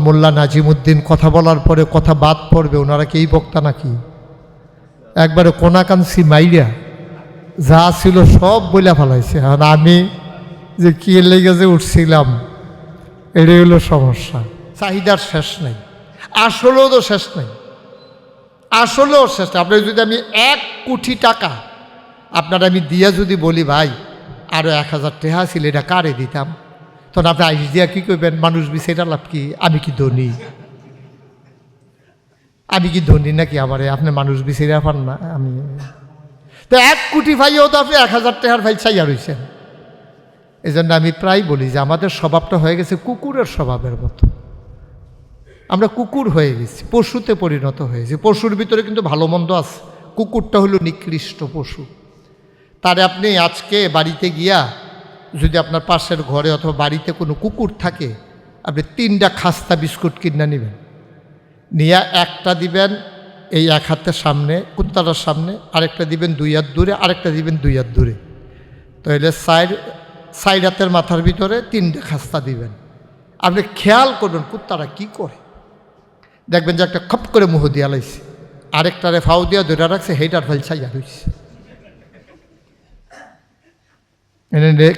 মোল্লা নাজিমুদ্দিন কথা বলার পরে কথা বাদ পড়বে, ওনারা কি এই বক্তা নাকি? একবারে কোনাকাঞ্চি মাইরিয়া যা ছিল সব বইলা ফেলাইছে। আর আমি যে কি লেগে যে উঠছিলাম, এটাই হলো সমস্যা। চাহিদার শেষ নেই, আসলেও তো শেষ নেই, আসলেও শেষ নেই। আপনার যদি আমি 1 কোটি টাকা আপনার আমি দিয়া যদি বলি ভাই আরও 1000 টাকা ছিল, এটা কারে দিতাম, তখন আপনি আইস দিয়া কী করবেন? মানুষ বিচারা লাভ কি? আমি কি ধনী? আমি কি ধনী নাকি? আমারে আপনি মানুষ বিচারা পান না? আমি তো 1 কোটি ভাইও তো আপনি 1000 টাকার ভাই চাইয়া রয়েছেন। এই জন্য আমি প্রায় বলি যে আমাদের স্বভাবটা হয়ে গেছে কুকুরের স্বভাবের মতো। আমরা কুকুর হয়ে গেছি, পশুতে পরিণত হয়েছি। পশুর ভিতরে কিন্তু ভালো মন্দ আছে, কুকুরটা হলো নিকৃষ্ট পশু। তারে আপনি আজকে বাড়িতে গিয়া যদি আপনার পাশের ঘরে অথবা বাড়িতে কোনো কুকুর থাকে, আপনি 3টা খাস্তা বিস্কুট কিনে নেবেন, নিয়ে একটা দিবেন এই 1 হাতের সামনে কুত্তাটার সামনে, আরেকটা দিবেন 2 হাত দূরে, আরেকটা দিবেন 2 হাত দূরে। তাহলে সাইড হাতের মাথার ভিতরে 3টে খাস্তা দিবেন। আপনি খেয়াল করবেন কুত্তারা কি করে, দেখবেন যে একটা খপ করে মুহ দিয়া লাইছে, আরেকটারে ফাউ দিয়া ধরে রাখছে, হেইটার ফেল ছাইয়া হয়েছে।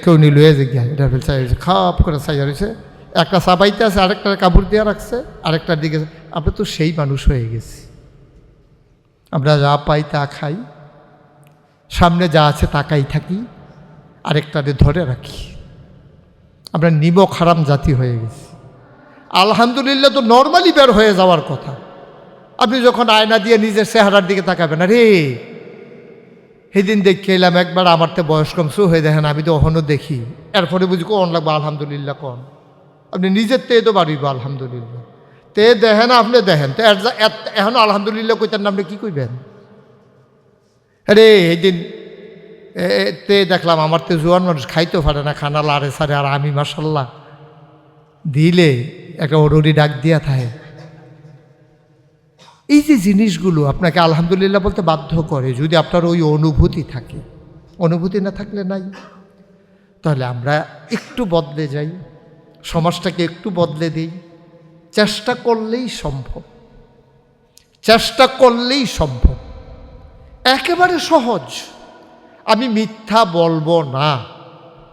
কেউ নিল যে গিয়া এটার ফেল ছাইয়া হয়েছে, খাপ করে ছাইয়া রয়েছে। একটা চাবাইতে আছে, আরেকটারে কাপড় দিয়া রাখছে, আরেকটার দিকে। আমরা তো সেই মানুষ হয়ে গেছি, আমরা যা পাই তা খাই, সামনে যা আছে তাকাই থাকি, আরেকটারে ধরে রাখি। আমরা নিমক হারাম জাতি হয়ে গেছি। আলহামদুলিল্লাহ তো নর্মালি বের হয়ে যাওয়ার কথা। আপনি যখন আয়না দিয়ে নিজের চেহারার দিকে তাকাবেন, আরে সেদিন দেখে এলাম একবার, আমার তো বয়স কম, শো হয়ে দেখেন আমি তো অহনও দেখি, এরপরে বুঝি কোন লাগবো আলহামদুলিল্লাহ কোন। আপনি নিজের তে তো বাড়িব আলহামদুলিল্লাহ, তে দেখেন আপনি দেখেন তো এখন আলহামদুলিল্লাহ কইতেন না, আপনি কী কইবেন? আরে সেদিন তে দেখলাম আমার তো জোয়ান মানুষ খাইতেও পারে না, খানা লাড়ে সারে, আর আমি মাশাল্লাহ দিলে একটা ওরুরি ডাক দিয়া থাকে। এই যে জিনিসগুলো আপনাকে আলহামদুলিল্লাহ বলতে বাধ্য করে, যদি আপনার ওই অনুভূতি থাকে। অনুভূতি না থাকলে নাই। তাহলে আমরা একটু বদলে যাই, সমাজটাকে একটু বদলে দিই, চেষ্টা করলেই সম্ভব, চেষ্টা করলেই সম্ভব। একেবারে সহজ। আমি মিথ্যা বলবো না,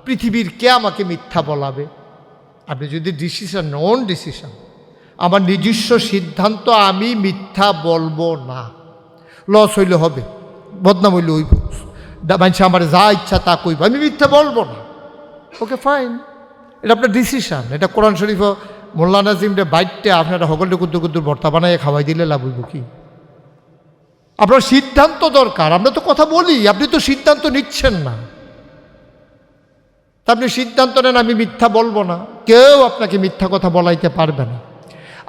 পৃথিবীর কে আমাকে মিথ্যা বলাবে? আপনি যদি ডিসিশন ওন ডিসিশন, আমার নিজস্ব সিদ্ধান্ত, আমি মিথ্যা বলবো না। লস হইলে হবে, বদনাম হইলে হইব, মানুষ আমার যা ইচ্ছা তা কইব, আমি মিথ্যা বলবো না। ওকে ফাইন, এটা আপনার ডিসিশন। এটা কোরআন শরীফ মোল্লা নাজিমরে বাইটটা আপনারা সকলটা কুদ্দুর কুদ্দুর ভর্তা বানাইয়ে খাওয়াই দিলে লাভ হইব কি? আপনার সিদ্ধান্ত দরকার। আমরা তো কথা বলি, আপনি তো সিদ্ধান্ত নিচ্ছেন না। তা আপনি সিদ্ধান্ত নেন আমি মিথ্যা বলবো না, কেউ আপনাকে মিথ্যা কথা বলাইতে পারবে না।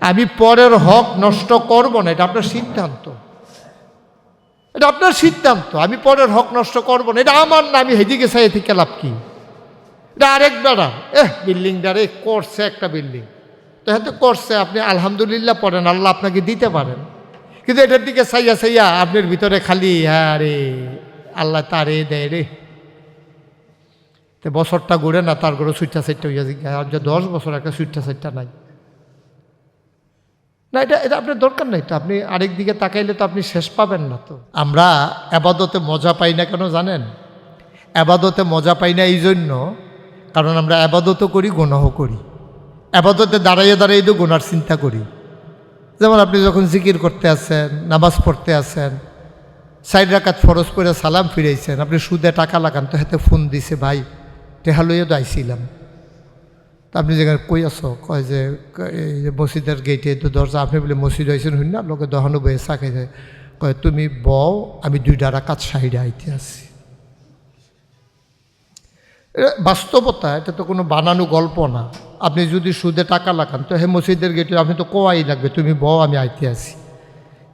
আমি পরের হক নষ্ট করব না, এটা আপনার সিদ্ধান্ত, এটা আপনার সিদ্ধান্ত। আমি পরের হক নষ্ট করব না, এটা আমার না, আমি হেদিকে চাই থেকে লাভ কি? এটা আরেক বেড়া বিল্ডিংটারে করছে একটা বিল্ডিং, তো হ্যাঁ তো করছে, আপনি আলহামদুলিল্লাহ পড়েন, আল্লাহ আপনাকে দিতে পারেন। কিন্তু এটার দিকে চাইয়া চাইয়া আপনার ভিতরে খালি হ্যাঁ রে আল্লাহ তারে দেয় রে, তো বছরটা ঘুরে না, তার ঘরে সুইটটা সাইটটা হইয়া যে 10 বছর একটা সুইটটা সাইটটা নাই না, এটা আপনার দরকার নাই তো। আপনি আরেক দিকে তাকাইলে তো আপনি শেষ পাবেন না। তো আমরা আবাদতে মজা পাই না কেন জানেন? আবাদতে মজা পাই না এই জন্য, কারণ আমরা আবাদতও করি, গুনাহ করি। আবাদতে দাঁড়াইয়ে দাঁড়াইয়ে তো গুনার চিন্তা করি। যেমন আপনি যখন জিকির করতে আসেন, নামাজ পড়তে আসেন, 4 রাকাত ফরজ করে সালাম ফিরাইছেন, আপনি সুদে টাকা লাগান, তো হাতে ফোন দিছে ভাই টেহা লইয়া তো আইছিলাম। তা আপনি যেখানে কই আসো, কয় যে এই যে মসজিদের গেটে তো দরজা, আপনি বলে মসজিদ হয়েছেন হই না, লোকে দহনো বয়ে চা খাইছে, কয় তুমি বও, আমি 2 রাকাত সাইডে আইতে আসি। বাস্তবতা, এটা তো কোনো বানানো গল্প না। আপনি যদি সুদে টাকা লাগান, তো হে মসজিদের গেটে আপনি তো কোয়াই লাগবে, তুমি বও আমি আইতে আসি।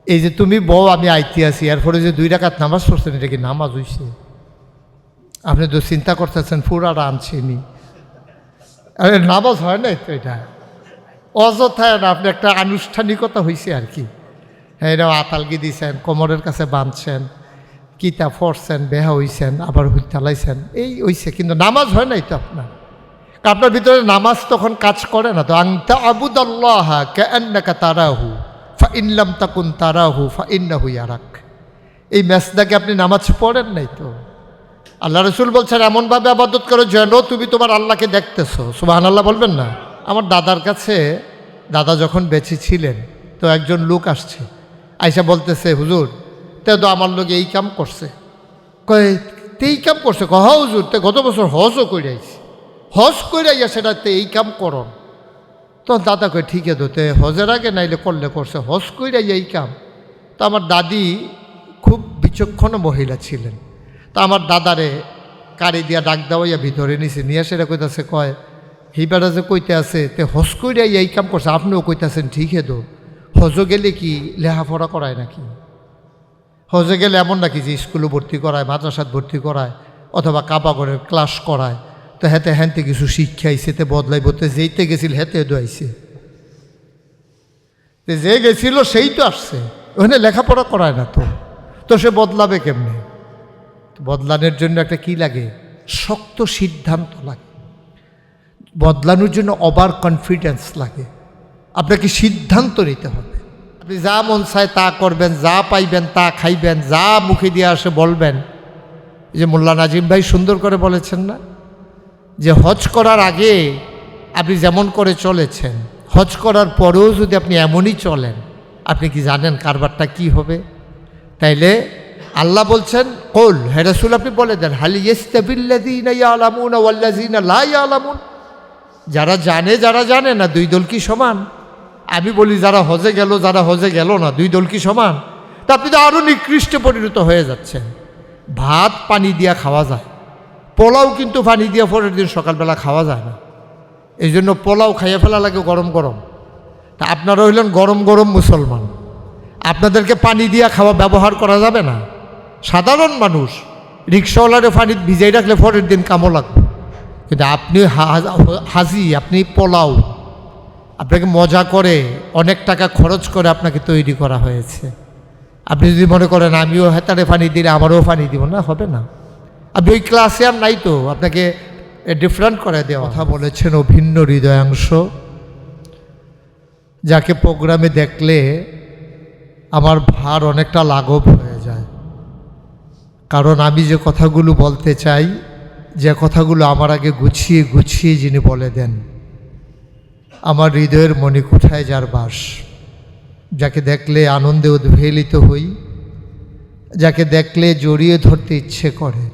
এই যে তুমি বও আমি আইতে আসি, এরপরে যে 2 রাকাত নামাজ পড়ছেন, এটা কি নামাজ হইছে? আপনি তো চিন্তা করতেছেন ফুরারা আনছেনি, আরে নামাজ হয় নাই তো, এটা অযথায় না, আপনি একটা আনুষ্ঠানিকতা হয়েছে আর কি। হ্যাঁ, এটা আতালগি দিয়েছেন, কোমরের কাছে বাঁধছেন, কিতাব পড়ছেন, বেহা হইছেন, আবার হুইতালাইছেন, এই হইছে, কিন্তু নামাজ হয় নাই তো আপনার। আপনার ভিতরে নামাজ তখন কাজ করে না তো। আনতা আবুদাল্লাহ কাআন্নাকা তারাহু ফাইন লাম তাকুন তারাহু ফাইন্নাহু ইয়ারাক। এই মেসদাকে আপনি নামাজ পড়েন নাই তো। আল্লাহ রসুল বলছেন এমনভাবে আবাদত করো যেন তুমি তোমার আল্লাহকে দেখতেছো। সুবহানাল্লাহ বলবেন না? আমার দাদার কাছে, দাদা যখন বেঁচে ছিলেন, তো একজন লোক আসছে, আইসা বলতেছে হুজুর তে তো আমার লোক এই কাম করছে। কয় তে এই কাম করছে? কহ হুজুর তে গত বছর হজও করে আইছি, হজ করে আইয়া সেটাতে এই কাম করন। তো দাদা কয় ঠিক আছে তে হজের আগে নাইলে করলে করছে, হজ করে আইয়া এই কাম। তো আমার দাদি খুব বিচক্ষণ মহিলা ছিলেন। তা আমার দাদারে কারি দিয়া ডাক দেওয়াইয়া ভিতরে নিছে, নিয়ে সেটা কইতাছে, কয় হিবারা যে কইতে আছে তে হজ করে আইয়া এই কাম করছে, আপনিও কইতাছেন ঠিক তো, হজও গেলে কি লেখাপড়া করায় নাকি? হজে গেলে এমন নাকি যে স্কুলে ভর্তি করায়, মাদ্রাসাত ভর্তি করায়, অথবা কাবাগরের ক্লাস করায়? তো হেতে হ্যানতে কিছু শিক্ষা আইসে তে বদলাই বলতে, যেইতে গেছিল হেতে দোয়াইছে, যে গেছিল সেই তো আসছে, ওখানে লেখাপড়া করায় না তো। তো সে বদলাবে কেমনে? বদলানোর জন্য একটা কি লাগে? শক্ত সিদ্ধান্ত লাগে। বদলানোর জন্য ওভার কনফিডেন্স লাগে। আপনাকে সিদ্ধান্ত নিতে হবে। আপনি যা মন চায় তা করবেন, যা পাইবেন তা খাইবেন, যা মুখে দিয়ে আসে বলবেন। এই যে মোল্লা নাজিম ভাই সুন্দর করে বলেছেন না, যে হজ করার আগে আপনি যেমন করে চলেছেন, হজ করার পরেও যদি আপনি এমনই চলেন, আপনি কি জানেন কারবারটা কি হবে? তাইলে আল্লাহ বলছেন কুল, হে রাসূল আপনি বলে দেন, হাল ইয়াস্তাবিল্লাযীনা ইয়ালামুনা ওয়াল্লাযীনা লা ইয়ালামুন। যারা জানে যারা জানে না, দুই দল কি সমান? আমি বলি যারা হজে গেল যারা হজে গেল না, দুই দল কি সমান? তা আপনি তো আরও নিকৃষ্ট পরিণত হয়ে যাচ্ছেন। ভাত পানি দিয়া খাওয়া যায়, পোলাও কিন্তু পানি দিয়া পরের দিন সকালবেলা খাওয়া যায় না। এই জন্য পোলাও খাইয়ে ফেলা লাগে গরম গরম। তা আপনারা হইলেন গরম গরম মুসলমান, আপনাদেরকে পানি দিয়া খাওয়া ব্যবহার করা যাবে না। সাধারণ মানুষ রিক্সাওয়ালারে পানি ভিজাই রাখলে পরের দিন কামও লাগবে, কিন্তু আপনি হাজি, আপনি পোলাও, আপনাকে মজা করে অনেক টাকা খরচ করে আপনাকে তৈরি করা হয়েছে। আপনি যদি মনে করেন আমিও হেতারে পানি দিলে আমারও পানি দিব না, হবে না। আপনি ওই ক্লাসে আর নাই তো, আপনাকে ডিফারেন্ট করে দেওয়া। কথা বলেছেন অভিন্ন হৃদয়াংশ, যাকে প্রোগ্রামে দেখলে আমার ভার অনেকটা লাঘব হয়ে যায়। কারণ আমি যে কথাগুলো বলতে চাই, যে কথাগুলো আমার আগে গুছিয়ে গুছিয়ে যিনি বলে দেন, আমার হৃদয়ের মণিকুঠায় যার বাস, যাকে দেখলে আনন্দে উদ্বেলিত হই, যাকে দেখলে জড়িয়ে ধরতে ইচ্ছে করে,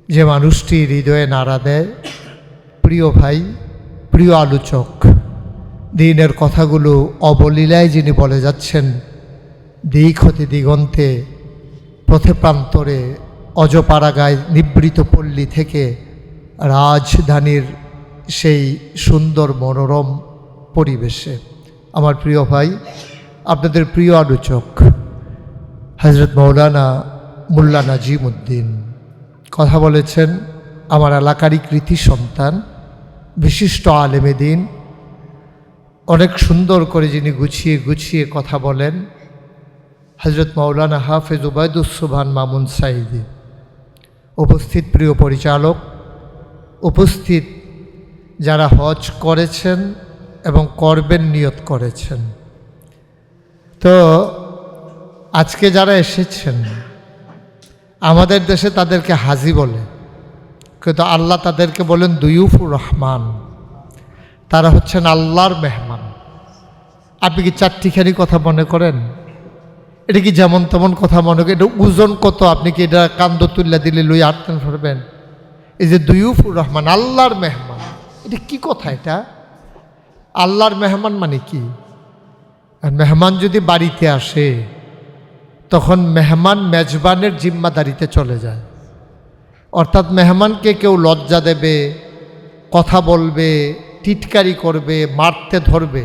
যে মানুষটি হৃদয়ে নাড়া দেয়, প্রিয় ভাই, প্রিয় আলোচক, দিনের কথাগুলো অবলীলায় যিনি বলে যাচ্ছেন, দিক হতে দিগন্তে, পথে প্রান্তরে, অজপাড়াগায় নিবৃত পল্লী থেকে রাজধানীর সেই সুন্দর মনোরম পরিবেশে, আমার প্রিয় ভাই, আপনাদের প্রিয় আলোচক হযরত মাওলানা মোল্লা নাজিম উদ্দিন কথা বলেছেন। আমার এলাকারই কৃতি সন্তান, বিশিষ্ট আলেমে দ্বীন, অনেক সুন্দর করে যিনি গুছিয়ে গুছিয়ে কথা বলেন, হযরত মাওলানা হাফেজ উবায়দুস সুবহান মামুন সাঈদী। উপস্থিত প্রিয় পরিচালক, উপস্থিত যারা হজ করেছেন এবং করবেন নিয়ত করেছেন, তো আজকে যারা এসেছেন, আমাদের দেশে তাদেরকে হাজি বলে, কিন্তু আল্লাহ তাদেরকে বলেন দুয়ুফুর রহমান। তারা হচ্ছেন আল্লাহর মেহমান। আপনি কি চারটিখানি কথা মনে করেন? এটা কি যেমন তেমন কথা মনে করেন? এটা ওজন কত? আপনি কি এটা কান্দ তুল্লা দিলে লই আটতেন পারবেন? এই যে দুয়ুফুর রহমান, আল্লাহর মেহমান, এটা কি কথা? এটা আল্লাহর মেহমান মানে কি? আর মেহমান যদি বাড়িতে আসে, তখন মেহমান মেজবানের জিম্মাদারিতে চলে যায়। অর্থাৎ মেহমানকে কেউ লজ্জা দেবে, কথা বলবে, টিটকারি করবে, মারতে ধরবে,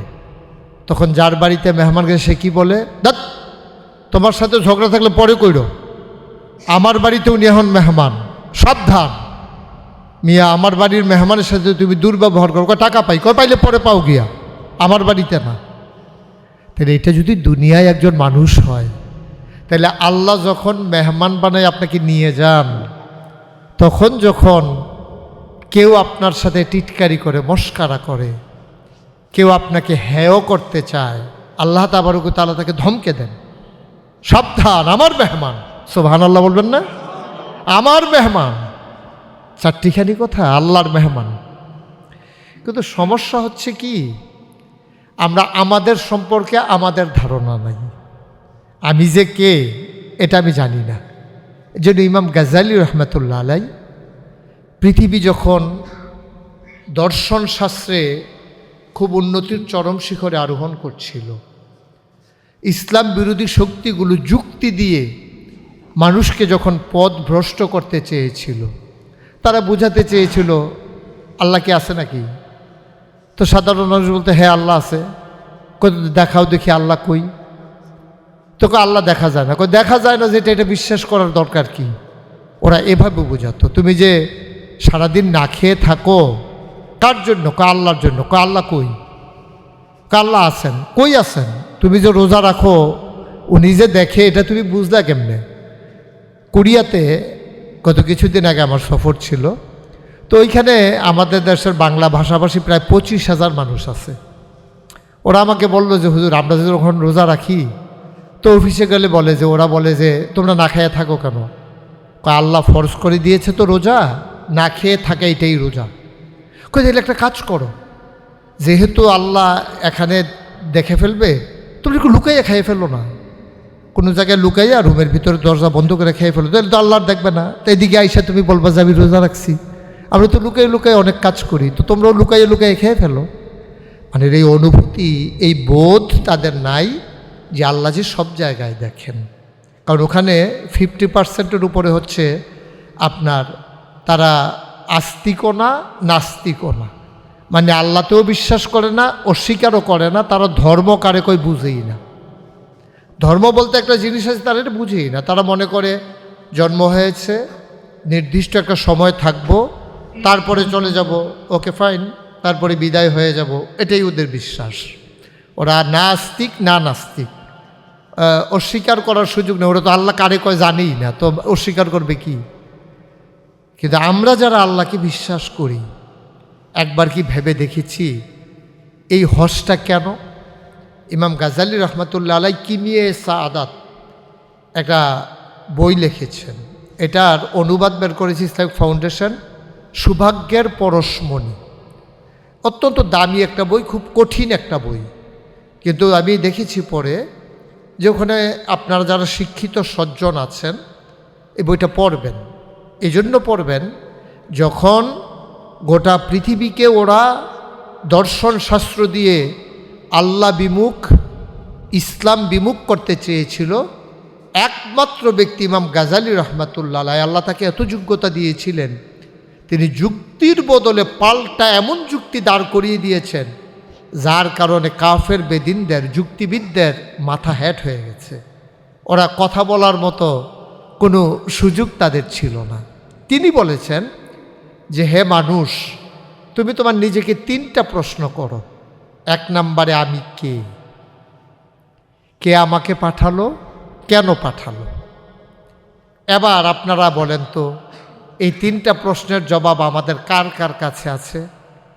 তখন যার বাড়িতে মেহমানকে সে কি বলে? দাদ, তোমার সাথে ঝগড়া থাকলে পরে কইরো, আমার বাড়িতে উনি এখন মেহমান, সাবধান মিয়া, আমার বাড়ির মেহমানের সাথে তুমি দুর্ব্যবহার করো, টাকা পাই, কয় পাইলে পরে পাও গিয়া, আমার বাড়িতে না। তাহলে এটা যদি দুনিয়ায় একজন মানুষ হয়, তাহলে আল্লাহ যখন মেহমান বানায় আপনাকে নিয়ে যান, তখন যখন কেউ আপনার সাথে টিটকারি করে, মস্কারা করে, কেউ আপনাকে হেয় করতে চায়, আল্লাহ তাবারক ওয়া তাআলা তাকে ধমকে দেন, সাবধান আমার মেহমান। সুবহানাল্লাহ বলবেন না? আমার মেহমান, চারটিখানি কথা, আল্লাহর মেহমান। কিন্তু সমস্যা হচ্ছে কি, আমরা আমাদের সম্পর্কে আমাদের ধারণা নাই। আমি যে কে এটা আমি জানি না। এই জন্য ইমাম গাজ্জালী রহমতুল্লাহ আলাই পৃথিবী যখন দর্শন শাস্ত্রে খুব উন্নতির চরম শিখরে আরোহণ করছিল, ইসলাম বিরোধী শক্তিগুলো যুক্তি দিয়ে মানুষকে যখন পথ ভ্রষ্ট করতে চেয়েছিল, তারা বোঝাতে চেয়েছিল আল্লাহ কি আছে নাকি? তো সাধারণ মানুষ বলতে হ্যাঁ আল্লাহ আছে। দেখাও দেখি আল্লাহ কই? তোকে আল্লাহ দেখা যায় না। দেখা যায় না যেটা, এটা বিশ্বাস করার দরকার কি? ওরা এভাবে বোঝাতো। তুমি যে সারাদিন না খেয়ে থাকো কার জন্য? আল্লাহর জন্য। আল্লাহ কই? আল্লাহ আছেন। কই আছেন? তুমি যে রোজা রাখো ও নিজে দেখে, এটা তুমি বুঝলা কেমনে? কোরিয়াতে গত কিছুদিন আগে আমার সফর ছিল, তো ওইখানে আমাদের দেশের বাংলা ভাষাভাষী প্রায় 25,000 মানুষ আছে। ওরা আমাকে বললো যে হুজুর আমরা যখন রোজা রাখি তো অফিসে গেলে বলে যে, ওরা বলে যে তোমরা না খেয়ে থাকো কেন? আল্লাহ ফরজ করে দিয়েছে তো রোজা, না খেয়ে থাকে এটাই রোজা। তাহলে একটা কাজ করো, যেহেতু আল্লাহ এখানে দেখে ফেলবে, তুমি একটু লুকাইয়া খেয়ে ফেলো না, কোনো জায়গায় লুকাইয়া রুমের ভিতরে দরজা বন্ধ করে খেয়ে ফেলো, তাহলে তো আল্লাহর দেখবে না। তো এদিকে আইসা তুমি বলবা যে আমি রোজা রাখছি। আমরা তো লুকাই লুকাই অনেক কাজ করি, তো তোমরাও লুকাইয়ে লুকাইয়ে খেয়ে ফেলো। মানে এই অনুভূতি, এই বোধ তাদের নাই যে আল্লাহ যে সব জায়গায় দেখেন। কারণ ওখানে 50% উপরে হচ্ছে আপনার তারা আস্তিকও না, নাস্তিকও না। মানে আল্লাহতেও বিশ্বাস করে না, অস্বীকারও করে না। তারা ধর্ম কারে কই বুঝেই না। ধর্ম বলতে একটা জিনিস আছে, তারা এটা বুঝেই না। তারা মনে করে জন্ম হয়েছে, নির্দিষ্ট একটা সময় থাকবো, তারপরে চলে যাব, ওকে ফাইন, তারপরে বিদায় হয়ে যাব, এটাই ওদের বিশ্বাস। ওরা না আস্তিক না নাস্তিক, অস্বীকার করার সুযোগ নেই। ওরা তো আল্লাহ কারে কয় জানেই না, তো অস্বীকার করবে কি? কিন্তু আমরা যারা আল্লাহকে বিশ্বাস করি, একবার কি ভেবে দেখেছি এই হজটা কেন? ইমাম গাজ্জালী রহমতুল্লাহ আলাই কিমিয়ে সাআদাত একটা বই লিখেছেন, এটার অনুবাদ বের করেছে ইসলামিক ফাউন্ডেশন, সৌভাগ্যের পরশমণি। অত্যন্ত দামি একটা বই, খুব কঠিন একটা বই। কিন্তু আমি দেখেছি পরে যে ওখানে আপনারা যারা শিক্ষিত সজ্জন আছেন এই বইটা পড়বেন। এই জন্য পড়বেন, যখন গোটা পৃথিবীকে ওরা দর্শন শাস্ত্র দিয়ে আল্লাহ বিমুখ, ইসলাম বিমুখ করতে চেয়েছিল, একমাত্র ব্যক্তি ইমাম গাজ্জালী রহমতুল্লাহ আলাইহি, আল্লাহ তাকে এত যোগ্যতা দিয়েছিলেন, তিনি যুক্তির বদলে পাল্টা এমন যুক্তি দাঁড় করিয়ে দিয়েছেন যার কারণে কাফের বেদিনদের, যুক্তিবিদদের মাথা হ্যাট হয়ে গেছে। ওরা কথা বলার মতো কোনো সুযোগ তাদের ছিল না। তিনি বলেছেন যে হে মানুষ, তুমি তোমার নিজেকে 3টা প্রশ্ন করো। 1 নম্বরে আমি কে? কে আমাকে পাঠালো? কেন পাঠালো? এবার আপনারা বলেন তো, এই 3টা প্রশ্নের জবাব আমাদের কার কার কাছে আছে?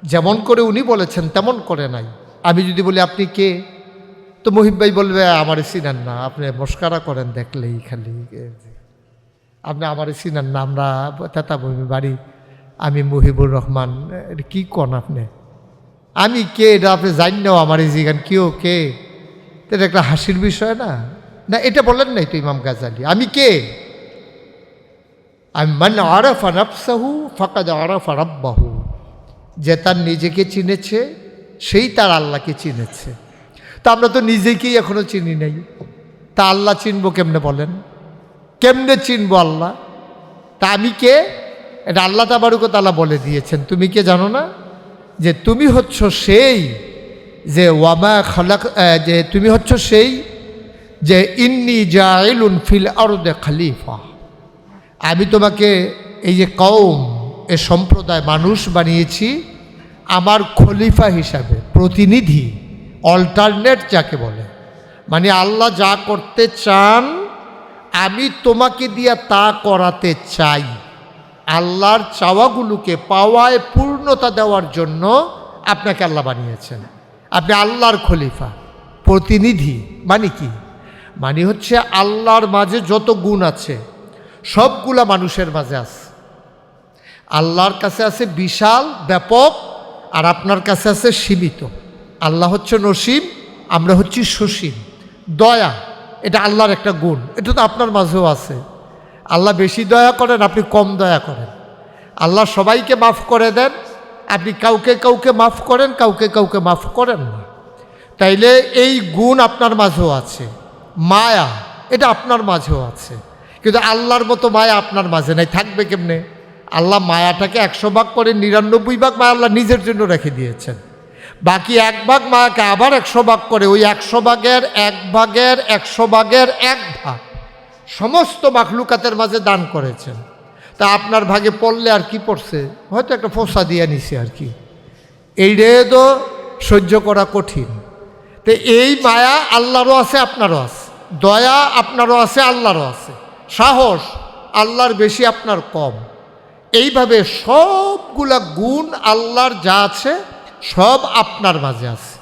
যেমন করে উনি বলেছেন তেমন করে নাই। আমি যদি বলি আপনি কে, তো মুহিব ভাই বলবে আমারে চিনেন না, আপনি মস্কারা করেন দেখলেই খালি, আপনি আমারে চিনেন না, আমরা তেতাবমি বাড়ি, আমি মুহিবুর রহমান। এটা কী কন আপনি? আমি কে এটা আপনি জান নাও, আমার এই জিগান কেউ কে? এটা একটা হাসির বিষয় না? না, এটা বলেন নাই তো ইমাম গাজ্জালী। আমি কে? আমি মান আরাফা নাফসাহু ফাকাদ আরাফা রাব্বাহু। যে তার নিজেকে চিনেছে সেই তার আল্লাহকে চিনেছে। তা আমরা তো নিজেকেই এখনো চিনি নাই, তা আল্লাহ চিনবো কেমনে বলেন? কেমনে চিনবো আল্লাহ? তা আমি কে? এটা আল্লাহ তাবারক ওয়া তাআলা বলে দিয়েছেন। তুমি কে জানো না? যে তুমি হচ্ছ সেই যে ওয়ামা খালাক, যে তুমি হচ্ছ সেই যে ইন্নী জাইলুন ফিল আরদে খলিফা, আমি তোমাকে এই যে কওম, এ সম্প্রদায় মানুষ বানিয়েছি আমার খলিফা হিসাবে, প্রতিনিধি, অল্টারনেট যাকে বলে। মানে আল্লাহ যা করতে চান আমি তোমাকে দিয়া তা করাতে চাই। আল্লাহর চাওয়াগুলোকে পাওয়ায় পূর্ণতা দেওয়ার জন্য আপনাকে আল্লাহ বানিয়েছেন। আপনি আল্লাহর খলিফা, প্রতিনিধি। মানে কি? মানে হচ্ছে আল্লাহর মাঝে যত গুণ আছে সবগুলা মানুষের মাঝে আছে। আল্লাহর কাছে আছে বিশাল ব্যাপক, আর আপনার কাছে আছে সীমিত। আল্লাহ হচ্ছে নসীম, আমরা হচ্ছি সসীম। দয়া, এটা আল্লাহর একটা গুণ, এটা তো আপনার মাঝেও আছে। আল্লাহ বেশি দয়া করেন, আপনি কম দয়া করেন। আল্লাহ সবাইকে মাফ করে দেন, আপনি কাউকে কাউকে মাফ করেন, কাউকে কাউকে মাফ করেন না। তাইলে এই গুণ আপনার মাঝেও আছে। মায়া, এটা আপনার মাঝেও আছে, কিন্তু আল্লাহর মতো মায়া আপনার মাঝে নাই। থাকবে কেমনে? আল্লাহ মায়াটাকে 100 ভাগ করে 99 ভাগ মায়া আল্লাহ নিজের জন্য রেখে দিয়েছেন। বাকি 1 ভাগ মায়াকে আবার 100 ভাগ করে ওই 100 ভাগের 1 ভাগের 100 ভাগের 1 ভাগ সমস্ত মাখলুকাতের মাঝে দান করেছেন। তা আপনার ভাগে পড়লে আর কি পড়ছে? হয়তো একটা ফোসা দিয়ে নিছে আর কি। এইটা তো সহ্য করা কঠিন। তো এই মায়া আল্লাহরও আছে, আপনারও আছে। দয়া আপনারও আছে, আল্লাহরও আছে। সাহস আল্লাহর বেশি, আপনার কম। এইভাবে সবগুলা গুণ আল্লাহর যা আছে সব আপনার মাঝে আছে।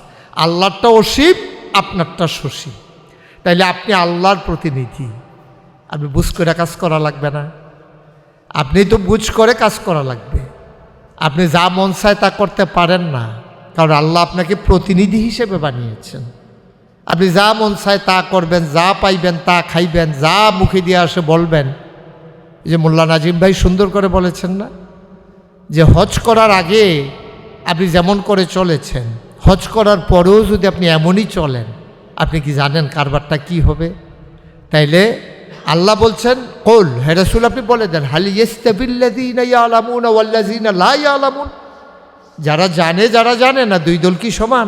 আল্লাহরটা অসীম, আপনারটা সসীম। তাইলে আপনি আল্লাহর প্রতিনিধি। আপনি বুঝ করে কাজ করা লাগবে না, আপনি তো বুঝ করে কাজ করা লাগবে। আপনি যা মন চায় তা করতে পারেন না, কারণ আল্লাহ আপনাকে প্রতিনিধি হিসেবে বানিয়েছেন। আপনি যা মন চায় তা করবেন, যা পাইবেন তা খাইবেন, যা মুখে দিয়ে আসে বলবেন। যে মোল্লা নাজিম ভাই সুন্দর করে বলেছেন না, যে হজ করার আগে আপনি যেমন করে চলেছেন, হজ করার পরেও যদি আপনি এমনই চলেন, আপনি কি জানেন কারবারটা কি হবে? তাইলে আল্লাহ বলছেন, কল হে রাসূল আপনি বলে দেন, হাল ইয়াস্তাবিল্লাযীনা ইয়ালামুনা ওয়াল্লাযীনা লা ইয়ালামুন। যারা জানে যারা জানে না, দুই দল কি সমান?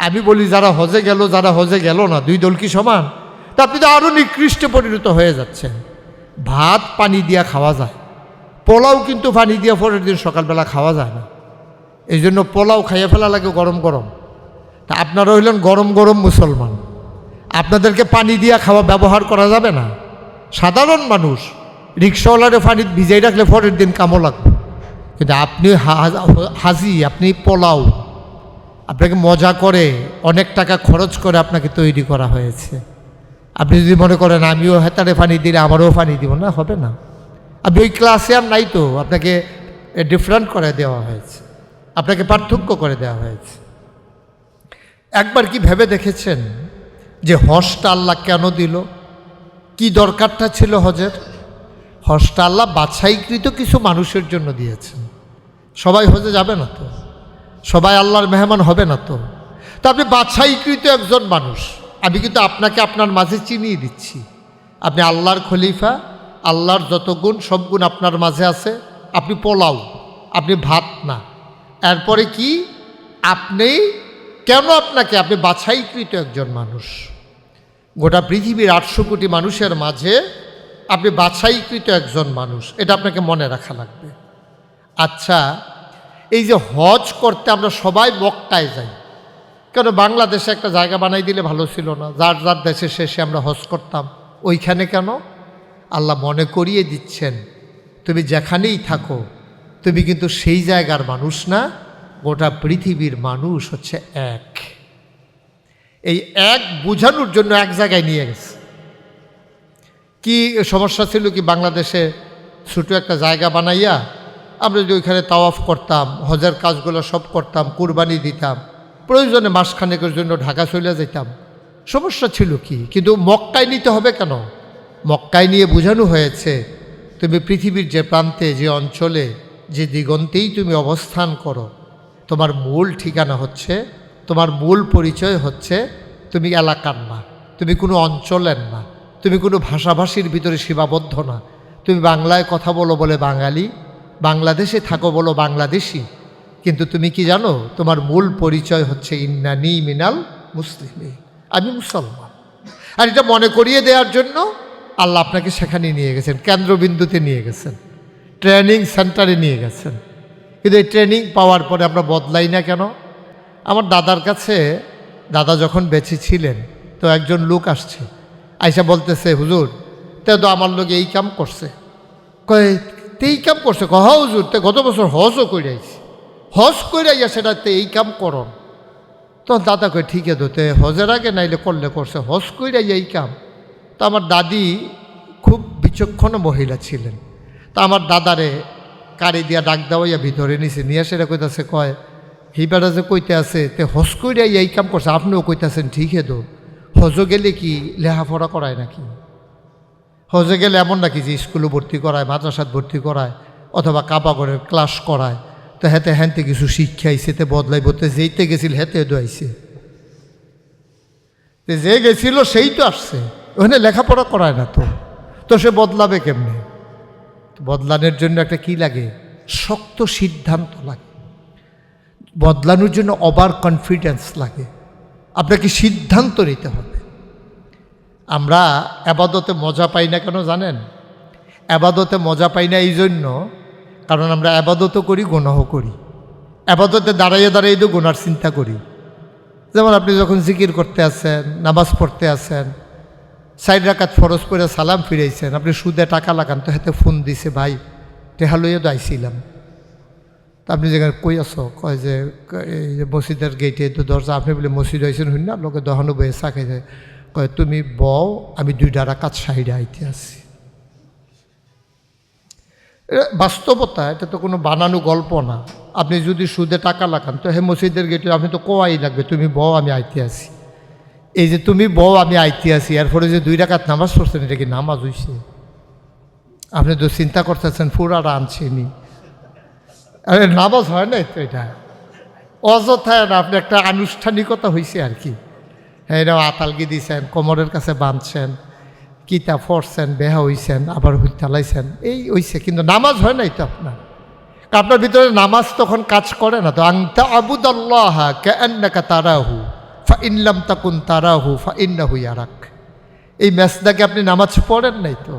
আমি বলি যারা হজে গেল যারা হজে গেল না, দুই দল কি সমান? তা আপনি তো আরও নিকৃষ্ট পরিণত হয়ে যাচ্ছেন। ভাত পানি দিয়া খাওয়া যায়, পোলাও কিন্তু পানি দিয়া পরের দিন সকালবেলা খাওয়া যায় না। এই জন্য পোলাও খাইয়ে ফেলা লাগে গরম গরম। তা আপনারা হইলেন গরম গরম মুসলমান, আপনাদেরকে পানি দিয়া খাওয়া ব্যবহার করা যাবে না। সাধারণ মানুষ রিক্সাওয়ালারে পানি ভিজাই রাখলে পরের দিন কামও লাগবে, কিন্তু আপনি হাজি, আপনি পোলাও, আপনাকে মজা করে অনেক টাকা খরচ করে আপনাকে তৈরি করা হয়েছে। আপনি যদি মনে করেন আমিও হেতারে পানি দিলে আমারও পানি দিব না, হবে না। আপনি ওই ক্লাসে আর নাই তো, আপনাকে ডিফারেন্ট করে দেওয়া হয়েছে, আপনাকে পার্থক্য করে দেওয়া হয়েছে। একবার কি ভেবে দেখেছেন যে হজটা আল্লাহ কেন দিল? কি দরকারটা ছিল হজের? হজটা আল্লাহ বাছাইকৃত কিছু মানুষের জন্য দিয়েছেন। সবাই হজে যাবে না তো, সবাই আল্লাহর মেহমান হবে না তো। তা আপনি বাছাইকৃত একজন মানুষ। আমি কিন্তু আপনাকে আপনার মাঝে চিনিয়ে দিচ্ছি, আপনি আল্লাহর খলিফা, আল্লাহর যত গুণ সব গুণ আপনার মাঝে আছে। আপনি পোলাও, আপনি ভাত না। এরপরে কি? আপনি কেন আপনাকে, আপনি বাছাইকৃত একজন মানুষ। গোটা পৃথিবীর 800 কোটি মানুষের মাঝে আপনি বাছাইকৃত একজন মানুষ, এটা আপনাকে মনে রাখা লাগবে। আচ্ছা, এই যে হজ করতে আমরা সবাই মক্কায় যাই কেন? বাংলাদেশে একটা জায়গা বানাই দিলে ভালো ছিল না? যার যার দেশে শেষে আমরা হজ করতাম, ওইখানে কেন? আল্লাহ মনে করিয়ে দিচ্ছেন, তুমি যেখানেই থাকো তুমি কিন্তু সেই জায়গার মানুষ না, গোটা পৃথিবীর মানুষ হচ্ছে এক। এই এক বোঝানোর জন্য এক জায়গায় নিয়ে গেছে। কি সমস্যা ছিল কি? বাংলাদেশে ছোটো একটা জায়গা বানাইয়া আমরা যদি ওইখানে তাওয়াফ করতাম, হজের কাজগুলো সব করতাম, কুরবানি দিতাম, প্রয়োজনে মাসখানেকের জন্য ঢাকা চলে যেতাম, সমস্যা ছিল কি? কিন্তু মক্কায় নিতে হবে কেন? মক্কায় নিয়ে বোঝানো হয়েছে, তুমি পৃথিবীর যে প্রান্তে, যে অঞ্চলে, যে দিগন্তেই তুমি অবস্থান করো, তোমার মূল ঠিকানা হচ্ছে, তোমার মূল পরিচয় হচ্ছে তুমি এলাকার না, তুমি কোনো অঞ্চলের না, তুমি কোনো ভাষাভাষীর ভিতরে সীমাবদ্ধ না। তুমি বাংলায় কথা বলো বলে বাঙালি, বাংলাদেশে থাকো বলো বাংলাদেশি, কিন্তু তুমি কি জানো? তোমার মূল পরিচয় হচ্ছে ইন্নানি মিনাল মুসলিমিন, আমি মুসলমান। আর এটা মনে করিয়ে দেওয়ার জন্য আল্লাহ আপনাকে সেখানে নিয়ে গেছেন, কেন্দ্রবিন্দুতে নিয়ে গেছেন, ট্রেনিং সেন্টারে নিয়ে গেছেন। কিন্তু এই ট্রেনিং পাওয়ার পরে আমরা বদলাই না কেন? আমার দাদার কাছে, দাদা যখন বেঁচে ছিলেন, তো একজন লোক আসছে, আইসা বলতেছে, হুজুর তো আমার লোক এই কাম করছে। কয় এই কাম করছে হুজুর তে গত বছর হজও করে আইছি, হজ করে আইয়া সেটাতে এই কাম করন। তখন দাদা কই ঠিক আছে তে হজের আগে নাইলে করলে করছে, হজ করে আইয়া এই কাম। তো আমার দাদি খুব বিচক্ষণ মহিলা ছিলেন। তা আমার দাদারে কারি দিয়া ডাক দেওয়াইয়া ভিতরে নিছে, নিয়ে সেটা কইতাছে কয় হিবারা যে কইতে আছে তে হজ করে আইয়া এই কাম করছে, আপনিও কইতাছেন ঠিক তো হজও গেলে কি লেখাপড়া করায় নাকি? হজে গেলে এমন নাকি যে স্কুলে ভর্তি করায়, মাদ্রাসাত ভর্তি করায়, অথবা কাবাগরের ক্লাস করায়? তো হেতে হ্যানতে কিছু শিক্ষা আইসে তে বদলাই বলতে যেইতে গেছিল হেতে দোয়াইছে, যে গেছিল সেই তো আসছে, ওখানে লেখাপড়া করায় না। তো সে বদলাবে কেমনে? বদলানোর জন্য একটা কি লাগে? শক্ত সিদ্ধান্ত লাগে। বদলানোর জন্য ওভার কনফিডেন্স লাগে। আপনাকে সিদ্ধান্ত নিতে হবে। আমরা আবাদতে মজা পাই না কেন জানেন? আবাদতে মজা পাই না এই জন্য, কারণ আমরা আবাদতও করি, গুনাহ করি। আবাদতে দাঁড়াইয়ে দাঁড়াইয়ে তো গুনার চিন্তা করি। যেমন আপনি যখন জিকির করতে আসেন, নামাজ পড়তে আসেন, 4 রাকাত ফরজ করে সালাম ফিরাইছেন, আপনি সুদে টাকা লাগান, তো হাতে ফোন দিছে ভাই টেহা লইয়া তো আইছিলাম। তা আপনি যেখানে কই আসো, কয় যে এই যে মসজিদের গেটে তো দরজা, আপনি বলে মসজিদ হয়েছেন হইন না, লোকে দহানো বয়ে চা খাইছে, কয় তুমি বও আমি 2 রাকাত সাইডে আইতে আসি। বাস্তবতা, এটা তো কোনো বানানো গল্প না। আপনি যদি সুদে টাকা লাগান তো হে মসজিদের গেটে আপনি তো কোয়াই লাগবে, তুমি বও আমি আইতে আসি। এই যে তুমি বও আমি আইতে আসি, এরপরে যে 2 রাকাত নামাজ পড়ছেন, এটা কি নামাজ হইছে? আপনি তো চিন্তা করতেছেন ফুরাটা আনছেনি, আরে নামাজ হয় না তো, এটা অযথায় না, আপনি একটা আনুষ্ঠানিকতা হয়েছে আর কি। হ্যাঁ, এটা আতালগি দিয়েছেন, কোমরের কাছে বাঁধছেন, কিতাব পড়ছেন, বেহা হইছেন, আবার চালাইছেন, এই হইছে, কিন্তু নামাজ হয় নাই তো আপনার ভিতরে নামাজ তখন কাজ করে না তো। আনতা আবুদাল্লাহ কাআন্নাকা তারাহু ফাইন লাম তাকুন তারাহু ফাইন্নাহু ইয়ারাক। এই মেসদাকে আপনি নামাজ পড়েন নাই তো।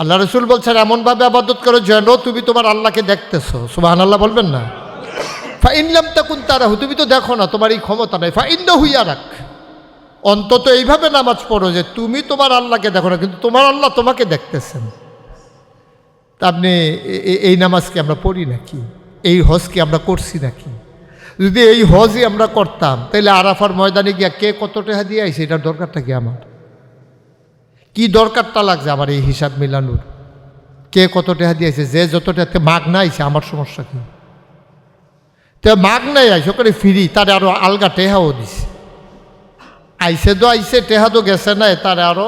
আল্লাহ রসুল বলছেন এমনভাবে আবাদত করো যেন তুমি তোমার আল্লাহকে দেখতেছো। সুবহানাল্লাহ বলবেন না? ফাইন লাম তাকুন তারাহু, তুমি তো দেখো না, তোমার এই ক্ষমতা নাই। ফাইন্নাহু ইয়ারাক, অন্তত এইভাবে নামাজ পড়ো যে তুমি তোমার আল্লাহকে দেখো না, কিন্তু তোমার আল্লাহ তোমাকে দেখতেছেন। তা আপনি এই নামাজকে আমরা পড়ি নাকি? এই হজকে আমরা করছি নাকি? যদি এই হজই আমরা করতাম, তাহলে আরাফার ময়দানে গিয়া কে কত টাকা দিয়ে আইছে এটার দরকারটা কি? আমার কি দরকারটা লাগছে আমার এই হিসাব মিলানোর? কে কত টাকা দিয়েছে, যে যত টাকাতে মাগ না আইছে, আমার সমস্যা কি? তো মাগ নাই আইসে ওখানে ফিরি, তারে আরো আলগা টেহাও দিছে। আইসে তো আইসে, টেহা তো গেছে না, তারে আরো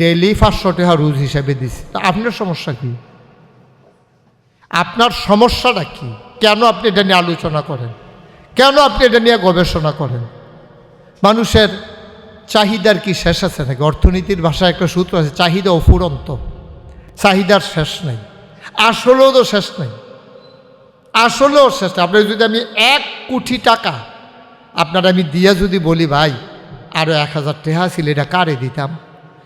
ডেইলি 500 টাকা রোজ হিসাবে দিছে। তা আপনার সমস্যা কি? আপনার সমস্যাটা কি? কেন আপনি এটা নিয়ে আলোচনা করেন? কেন আপনি এটা নিয়ে গবেষণা করেন? মানুষের চাহিদার কি শেষ আছে নাকি? অর্থনীতির ভাষায় একটা সূত্র আছে, চাহিদা অফুরন্ত। চাহিদার শেষ নাই, আসলেও তো শেষ নাই, আসলেও শেষ নাই। আপনার যদি আমি 1 কোটি টাকা আপনার আমি দিয়া যদি বলি ভাই আরও 1000 টাকা ছিল, এটা কারে দিতাম,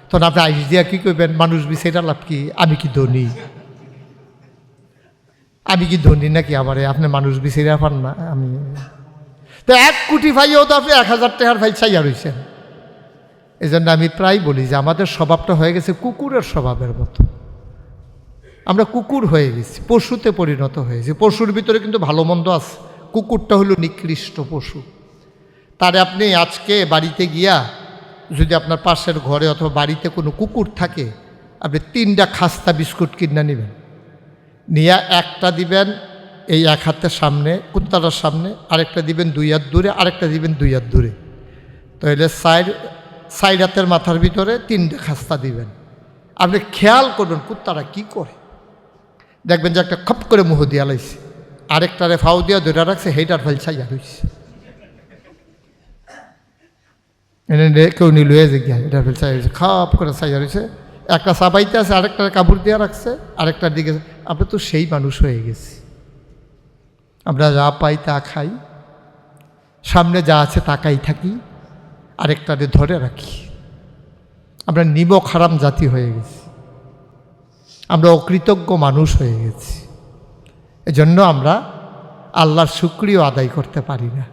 তখন আপনি আইস দিয়া কী করবেন? মানুষ বিষয়টা লাভ কি? আমি কি ধনী? আমি কি ধনী নাকি? আমারে আপনি মানুষ বিষয়টা পান না? আমি তো 1 কোটি ভাইও তো আপনি 1000 টাকার ভাই চাইয়া রয়েছেন। এই জন্য আমি প্রায় বলি যে আমাদের স্বভাবটা হয়ে গেছে কুকুরের স্বভাবের মতো। আমরা কুকুর হয়ে গেছি, পশুতে পরিণত হয়েছি। পশুর ভিতরে কিন্তু ভালো মন্দ আছে, কুকুরটা হলো নিকৃষ্ট পশু। তারে আপনি আজকে বাড়িতে গিয়া যদি আপনার পাশের ঘরে অথবা বাড়িতে কোনো কুকুর থাকে, আপনি 3টা খাস্তা বিস্কুট কিনে নেবেন, নিয়ে একটা দিবেন এই 1 হাতের সামনে কুত্তাটার সামনে, আরেকটা দিবেন 2 হাত দূরে, আরেকটা দিবেন 2 হাত দূরে, তাহলে 4 হাতের মাথার ভিতরে 3টা খাস্তা দিবেন। আপনি খেয়াল করবেন কুত্তারা কি করে, দেখবেন যে একটা খপ করে মুহ দিয়া লাইছে, আরেকটারে ফাউ দিয়া ধরে রাখছে, হেইটার ফেল ছাইয়া রয়েছে, কেউ নিলুয়ে যে গিয়া এটা ফেল ছাইয়া রয়েছে, খাপ করে ছাইয়া রয়েছে। একটা চাবাইতে আছে, আরেকটারে কাপড় দিয়া রাখছে, আরেকটার দিকে। আমরা তো সেই মানুষ হয়ে গেছি। আমরা যা পাই তা খাই, সামনে যা আছে তাকাই থাকি, আরেকটারে ধরে রাখি। আমরা নিমক হারাম জাতি হয়ে গেছি, আমরা অকৃতজ্ঞ মানুষ হয়ে গেছি। এজন্য আমরা আল্লাহর শুকরিয়া আদায় করতে পারি না।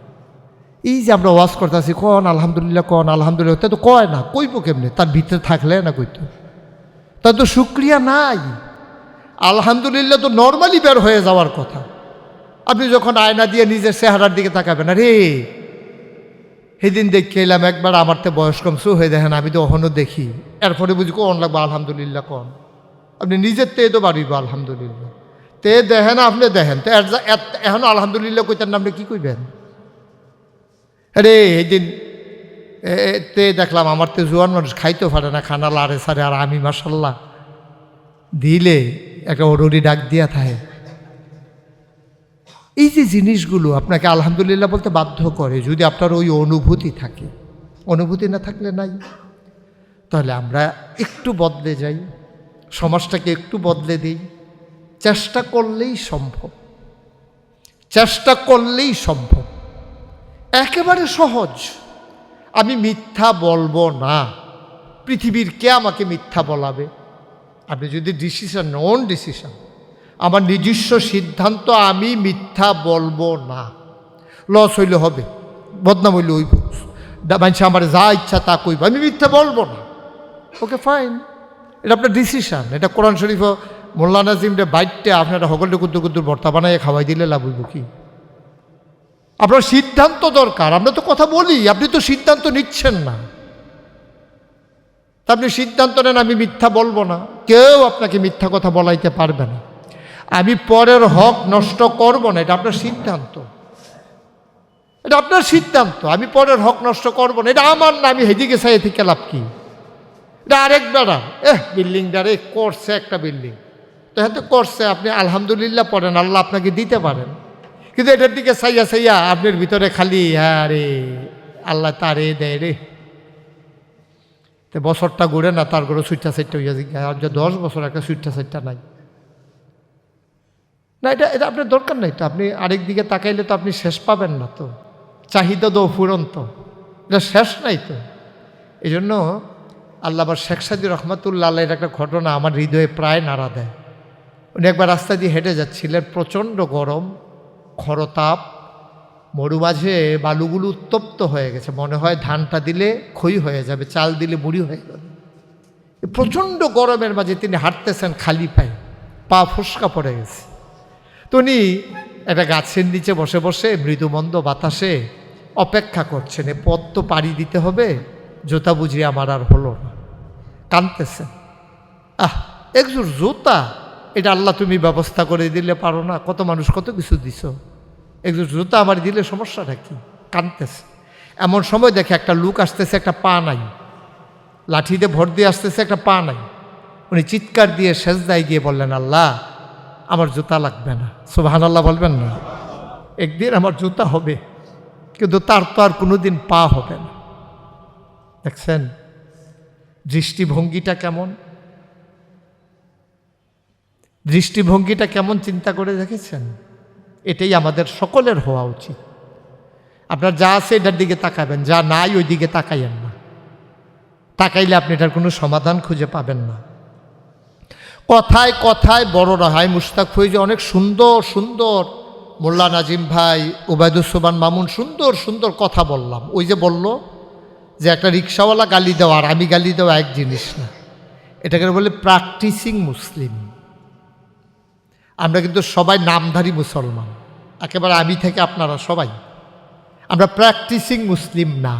এই যে আমরা ওয়াজ করতেছি, কন আলহামদুলিল্লাহ, কন আলহামদুলিল্লাহ, তা তো কয় না, কইব কেমনে? তার ভিতরে থাকলে না কইতো, তার তো শুকরিয়া নাই। আলহামদুলিল্লাহ তো নর্মালি বের হয়ে যাওয়ার কথা। আপনি যখন আয়না দিয়ে নিজের চেহারার দিকে তাকাবেন, আরে সেদিন দেখে এলাম একবার আমার তো বয়স কম শু হয়ে দেখেন, আমি তো অহনও দেখি, এরপরে বুঝি কোন লাগবো আলহামদুলিল্লাহ কন। আপনি নিজের তে তো বাড়িব আলহামদুলিল্লাহ, তে দেখেন আপনি দেখেন তো এখন আলহামদুলিল্লাহ কইতেন না, আপনি কী কইবেন? আরে এইদিন তে দেখলাম আমার তো জোয়ান মানুষ খাইতেও পারে না, খানা লাড়ে সারে, আর আমি মাশাল্লাহ দিলে একটা ওরুরি ডাক দিয়া থাকে। এই যে জিনিসগুলো আপনাকে আলহামদুলিল্লাহ বলতে বাধ্য করে, যদি আপনার ওই অনুভূতি থাকে। অনুভূতি না থাকলে নাই। তাহলে আমরা একটু বদলে যাই, সমাজটাকে একটু বদলে দিই। চেষ্টা করলেই সম্ভব, চেষ্টা করলেই সম্ভব। একেবারে সহজ। আমি মিথ্যা বলবো না, পৃথিবীর কে আমাকে মিথ্যা বলাবে? আপনি যদি ডিসিশন নন, ডিসিশন আমার নিজস্ব সিদ্ধান্ত, আমি মিথ্যা বলবো না। লস হইলে হবে, বদনাম হইলে হইব, মানুষ আমার যা ইচ্ছা তা কইব, আমি মিথ্যা বলবো না। ওকে ফাইন, এটা আপনার ডিসিশন। এটা কোরআন শরীফ মোল্লা নাজিমরে বাইটটা আপনারা সকলটা কুদ্দুর কুদ্দুর ভর্তা বানাইয়ে খাওয়াই দিলে লাভ হইব কি? আপনার সিদ্ধান্ত দরকার। আমরা তো কথা বলি, আপনি তো সিদ্ধান্ত নিচ্ছেন না। তা আপনি সিদ্ধান্ত নেন আমি মিথ্যা বলবো না, কেউ আপনাকে মিথ্যা কথা বলাইতে পারবে না। আমি পরের হক নষ্ট করব না, এটা আপনার সিদ্ধান্ত। এটা আপনার সিদ্ধান্ত, আমি পরের হক নষ্ট করব না। এটা আমার না, আমি হেদিকে চাই থেকে লাভ কি? এটা আরেক বেড়া বিল্ডিংটারে করছে একটা বিল্ডিং, তো হ্যাঁ তো করছে, আপনি আলহামদুলিল্লাহ পড়েন, আল্লাহ আপনাকে দিতে পারেন। কিন্তু এটার দিকে চাইয়া চাইয়া আপনার ভিতরে খালি হ্যাঁ রে আল্লাহ তারে দেয় রে, তো বছরটা ঘুরে না, তার ঘরে সুইটটা সেটটা হইয়া যে 10 বছর একটা সুইটটা সেটটা নাই না। এটা এটা আপনার দরকার নাই তো। আপনি আরেক দিকে তাকাইলে তো আপনি শেষ পাবেন না, তো চাহিদা তো ফুরন্ত, এটা শেষ নাই তো। এই জন্য আল্লাহ আবার শেখ সাদি রহমাতুল্লাহ আল্লাহর একটা ঘটনা আমার হৃদয়ে প্রায় নাড়া দেয়। উনি একবার রাস্তা দিয়ে হেঁটে যাচ্ছিলেন, প্রচণ্ড গরম, খরতাপ, মরু মাঝে বালুগুলো উত্তপ্ত হয়ে গেছে, মনে হয় ধানটা দিলে খই হয়ে যাবে, চাল দিলে মুড়ি হয়ে যাবে। প্রচণ্ড গরমের মাঝে তিনি হাঁটতেছেন খালি পায়ে, পা ফসকা পড়ে গেছে। তো উনি একটা গাছের নিচে বসে বসে মৃদুমন্দ বাতাসে অপেক্ষা করছেন, এ পথ তো পাড়ি দিতে হবে, জুতা বুঝিয়ে আমার আর হলো না, কাঁদতেছেন। একজোর জুতা, এটা আল্লাহ তুমি ব্যবস্থা করে দিলে পারো না? কত মানুষ কত কিছু দিছ, একজোর জুতা আমার দিলে সমস্যাটা কি? কাঁদতেছে। এমন সময় দেখে একটা লোক আসতেছে, একটা পা নাই, লাঠি দিয়ে ভর দিয়ে আসতেছে, একটা পা নাই। উনি চিৎকার দিয়ে সেজদায় গিয়ে বললেন, আল্লাহ আমার জুতা লাগবে না। সুবহানাল্লাহ বলবেন না? একদিন আমার জুতা হবে, কিন্তু তার তো আর কোনোদিন পা হবে না। দেখছেন দৃষ্টিভঙ্গিটা কেমন? দৃষ্টিভঙ্গিটা কেমন চিন্তা করে দেখেছেন? এটাই আমাদের সকলের হওয়া উচিত। আপনার যা আছে এটার দিকে তাকাবেন, যা নাই ওই দিকে তাকাইয়েন না। তাকাইলে আপনি এটার কোনো সমাধান খুঁজে পাবেন না। কথায় কথায় বড়রা হয়, মুশতাক ফৈজি অনেক সুন্দর সুন্দর, মোল্লা নাজিম ভাই, ওবায়দুসোবান মামুন সুন্দর সুন্দর কথা বললাম। ওই যে বলল যে একটা রিক্সাওয়ালা গালি দেওয়া আর আমি গালি দেওয়া এক জিনিস না, এটাকে বলে প্র্যাকটিসিং মুসলিম। আমরা কিন্তু সবাই নামধারী মুসলমান, একেবারে আমি থেকে আপনারা সবাই, আমরা প্র্যাকটিসিং মুসলিম না।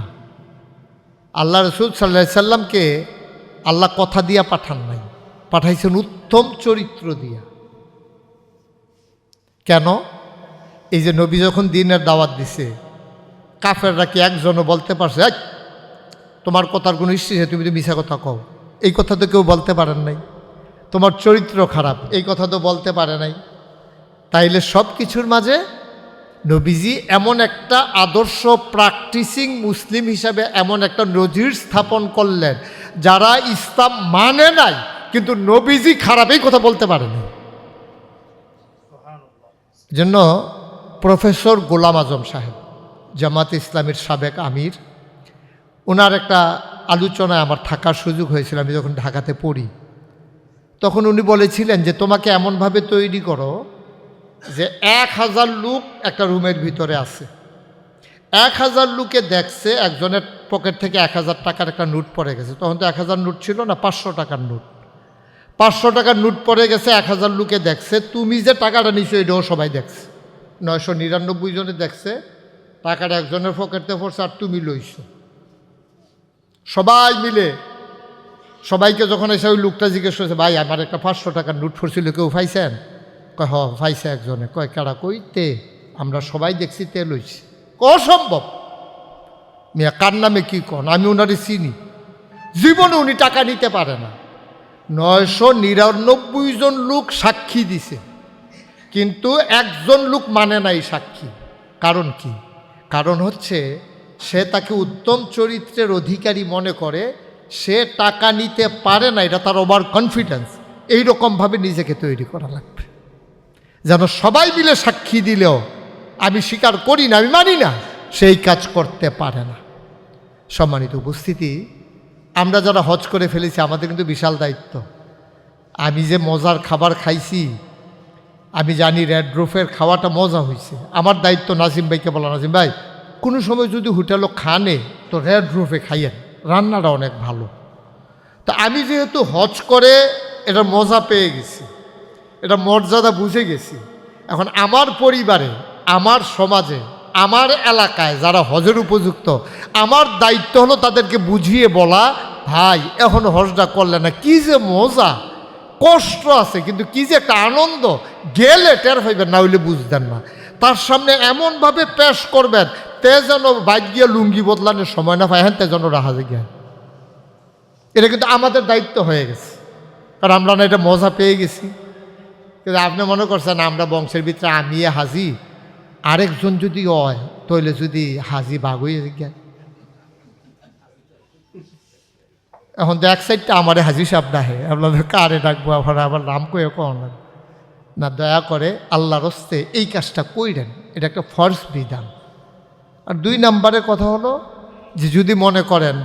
আল্লাহ রসুল সাল্লাল্লাহু সাল্লামকে আল্লাহ কথা দিয়া পাঠান নাই, পাঠাইছেন উত্তম চরিত্র দিয়া। কেন? এই যে নবী যখন দিনের দাওয়াত দিছে, কাফেররা কি একজনও বলতে পারছে তোমার কথার কোনো ইস্যু আছে, তুমি তো মিছা কথা কও? এই কথা তো কেউ বলতে পারেন নাই। তোমার চরিত্র খারাপ, এই কথা তো বলতে পারে নাই। তাইলে সব কিছুর মাঝে নবীজি এমন একটা আদর্শ প্র্যাকটিসিং মুসলিম হিসাবে এমন একটা নজির স্থাপন করলেন, যারা ইসলাম মানে নাই কিন্তু নবীজি খারাপ এই কথা বলতে পারেনি। জন্য প্রফেসর গোলাম আজম সাহেব, জামাত ইসলামীর সাবেক আমির, ওনার একটা আলোচনায় আমার থাকার সুযোগ হয়েছিল। আমি যখন ঢাকাতে পড়ি তখন উনি বলেছিলেন যে তোমাকে এমনভাবে তৈরি করো যে 1000 লোক একটা রুমের ভিতরে আছে, 1000 লোকে দেখছে একজনের পকেট থেকে 1000 টাকার একটা নোট পড়ে গেছে। তখন তো 1000 নোট ছিল না, 500 টাকার নোট। 500 টাকার নোট পড়ে গেছে, 1000 লোকে দেখছে, তুমি যে টাকাটা নিছো এটাও সবাই দেখছে, 999 জনে দেখছে, টাকাটা একজনের পকেটে পড়ছে আর তুমি লইছো। সবাই মিলে সবাইকে যখন এসে ওই লোকটা জিজ্ঞেস করেছে, ভাই আমার একটা 500 টাকার নোট পড়ছিল, কেউ পাইছেন? কয় হ পাইছে একজনে। কয় কারা? কই তে, আমরা সবাই দেখছি তে লইছি। অসম্ভব মিয়া, কার নামে কি কন, আমি ওনারে চিনি, জীবনে উনি টাকা নিতে পারে না। 999 জন লোক সাক্ষী দিছে, কিন্তু একজন লোক মানে নাই সাক্ষী। কারণ কি? কারণ হচ্ছে সে তাকে উত্তম চরিত্রের অধিকারী মনে করে, সে টাকা নিতে পারে না, এটা তার ওভার কনফিডেন্স। এইরকমভাবে নিজেকে তৈরি করা লাগবে যেন সবাই মিলে সাক্ষী দিলেও আমি স্বীকার করি না, আমি মানি না, সেই কাজ করতে পারে না। সম্মানিত উপস্থিতি, আমরা যারা হজ করে ফেলেছি আমাদের কিন্তু বিশাল দায়িত্ব। আমি যে মজার খাবার খাইছি, আমি জানি রেড রুফের খাওয়াটা মজা হয়েছে, আমার দায়িত্ব নাজিম ভাইকে বলা, নাজিম ভাই কোনো সময় যদি হোটেলও খানে তো রেড রুফে খাইয়েন, রান্নাটা অনেক ভালো। তা আমি যেহেতু হজ করে এটা মজা পেয়ে গেছি, এটা মর্যাদা বুঝে গেছি, এখন আমার পরিবারে, আমার সমাজে, আমার এলাকায় যারা হজের উপযুক্ত, আমার দায়িত্ব হলো তাদেরকে বুঝিয়ে বলা, ভাই এখন হজটা করলে না, কি যে মজা, কষ্ট আছে কিন্তু কি যে একটা আনন্দ, গেলে টের হইবেন, না হইলে বুঝতেন না। তার সামনে এমনভাবে পেশ করবেন তে যেন বাইক গিয়ে লুঙ্গি বদলানোর সময় না পায়, হ্যাঁ তে যেন রাহাজে গিয়ে। এটা কিন্তু আমাদের দায়িত্ব হয়ে গেছে, কারণ আমরা না এটা মজা পেয়ে গেছি। কিন্তু আপনি মনে করছেন আমরা বংশের ভিতরে আমি হাজি, আরেকজন যদি হয় তাহলে যদি হাজি বাঘ হয়ে গিয়ে, এখন তো এক সাইডটা আমারে হাজি সাহেব ডাহে, আপনাদের কারে ডাকবো আবার নাম কয়ে কন না, দয়া করে আল্লাহর হস্তে এই কাজটা কইরেন, এটা একটা ফরজ বিধান। আর 2 নম্বরের কথা হলো যে যদি মনে করেন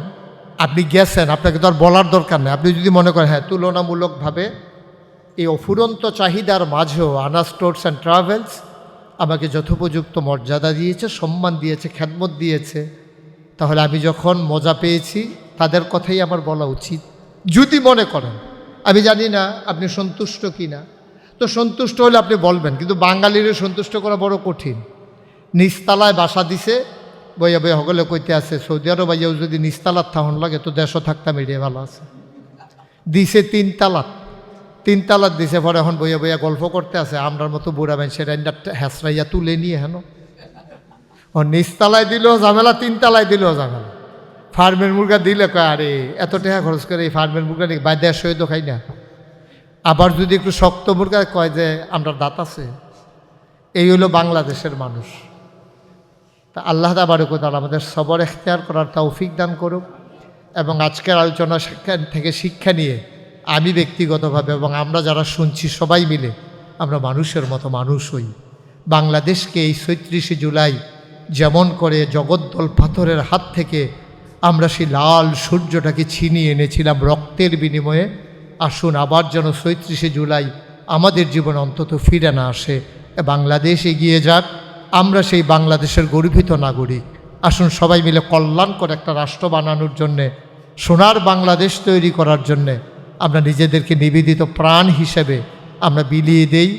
আপনি গেছেন, আপনাকে তো আর বলার দরকার নেই, আপনি যদি মনে করেন হ্যাঁ তুলনামূলকভাবে এই অফুরন্ত চাহিদার মাঝেও আনাস ট্যুরস অ্যান্ড ট্রাভেলস আমাকে যথোপযুক্ত মর্যাদা দিয়েছে, সম্মান দিয়েছে, খেদমত দিয়েছে, তাহলে আমি যখন মজা পেয়েছি তাদের কথাই আমার বলা উচিত। যদি মনে করেন, আমি জানি না আপনি সন্তুষ্ট কি না, তো সন্তুষ্ট হলে আপনি বলবেন, কিন্তু বাঙালিরে সন্তুষ্ট করা বড় কঠিন। নিচতলায় বাসা দিছে, বইয়া বইয়া সকলে কইতে আছে সৌদি আরব বাইয়াও যদি নিচতলার থাহন লাগে তো দেশও থাকতাম, এড়িয়ে ভালো আছে। দিছে 3 তালাক দিছে, পরে এখন বইয়া বইয়া গল্প করতে আছে আমরার মতো বুড়া বেন, সেটা হ্যাসরাইয়া তুলে নিয়ে হেন ও নিচতলায় দিলেও ঝামেলা, 3 তালায় দিলেও ঝামেলা। ফার্মের মুরগা দিলে কয় আরে এত টাকা খরচ করে এই ফার্মের মুরগা নিয়ে বাইরে সহিত খাই না। আবার যদি একটু শক্ত মুরগা কয় যে আমরা দাঁত আছে। এই হলো বাংলাদেশের মানুষ। তা আল্লাহ তাবারকাল আমাদের সবর এখতিয়ার করার তৌফিক দান করুক, এবং আজকের আলোচনা থেকে শিক্ষা নিয়ে আমি ব্যক্তিগতভাবে এবং আমরা যারা শুনছি সবাই মিলে আমরা মানুষের মতো মানুষ হই। বাংলাদেশকে এই ৩৬শে জুলাই যেমন করে জগদ্দল পাথরের হাত থেকে আমরা সেই লাল সূর্যটাকে ছিনিয়ে এনেছিলাম রক্তের বিনিময়ে, আসুন আবার যেন ৩৬শে জুলাই আমাদের জীবনে অন্তত ফিরে না আসে, বাংলাদেশ এগিয়ে যাক, আমরা সেই বাংলাদেশের গর্বিত নাগরিক। আসুন সবাই মিলে কল্যাণকর একটা রাষ্ট্র বানানোর জন্যে, সোনার বাংলাদেশ তৈরি করার জন্যে আমরা নিজেদেরকে নিবেদিত প্রাণ হিসেবে আমরা বিলিয়ে দেই,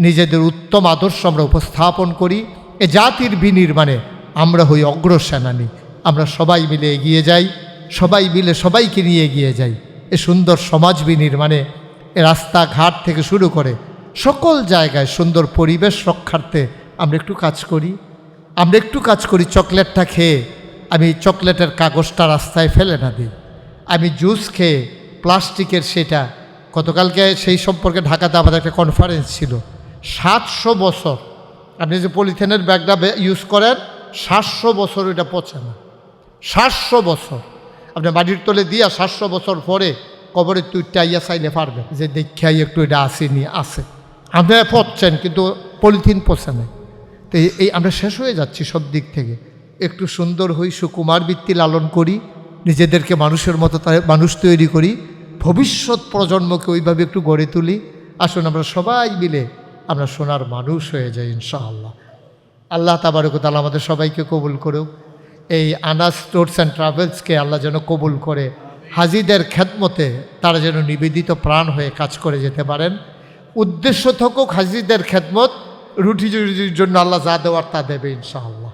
নিজেদের উত্তম আদর্শ আমরা উপস্থাপন করি, এ জাতির বিনির্মাণে আমরা হই অগ্রসেনানী। আমরা সবাই মিলে এগিয়ে যাই, সবাই মিলে সবাইকে নিয়ে এগিয়ে যাই এ সুন্দর সমাজ বিনির্মাণে। এ রাস্তাঘাট থেকে শুরু করে সকল জায়গায় সুন্দর পরিবেশ রক্ষার্থে আমরা একটু কাজ করি। চকলেটটা খেয়ে আমি চকলেটের কাগজটা রাস্তায় ফেলে না দিই, আমি জুস খেয়ে প্লাস্টিকের সেটা, গতকালকে সেই সম্পর্কে ঢাকাতে আমাদের একটা কনফারেন্স ছিল, 700 বছর আপনি যে পলিথিনের ব্যাগটা ইউজ করেন 700 বছর ওইটা পচে না। 700 বছর আপনি মাটির তলে দিয়া 700 বছর পরে কবরে তুইটা ইয়া চাইলে পারবেন যে দেখাই একটু এটা আসেনি, আছে আপনি পচছেন কিন্তু পলিথিন পচে না। তো এই আমরা শেষ হয়ে যাচ্ছি সব দিক থেকে। একটু সুন্দর হই, সুকুমার বৃত্তি লালন করি, নিজেদেরকে মানুষের মতো মানুষ তৈরি করি, ভবিষ্যৎ প্রজন্মকে ওইভাবে একটু গড়ে তুলি। আসুন আমরা সবাই মিলে আমরা সোনার মানুষ হয়ে যাই ইনশাআল্লাহ। আল্লাহ তাবারকাল আমাদের সবাইকে কবুল করুক। এই আনাস ট্যুরস অ্যান্ড ট্রাভেলসকে আল্লাহ যেন কবুল করে, হাজিদের খেদমতে তারা যেন নিবেদিত প্রাণ হয়ে কাজ করে যেতে পারেন। উদ্দেশ্য থাকুক হাজিদের খেদমত, রুটি রুটির জন্য আল্লাহ যা দেওয়ার তা দেবে ইনশাআল্লাহ।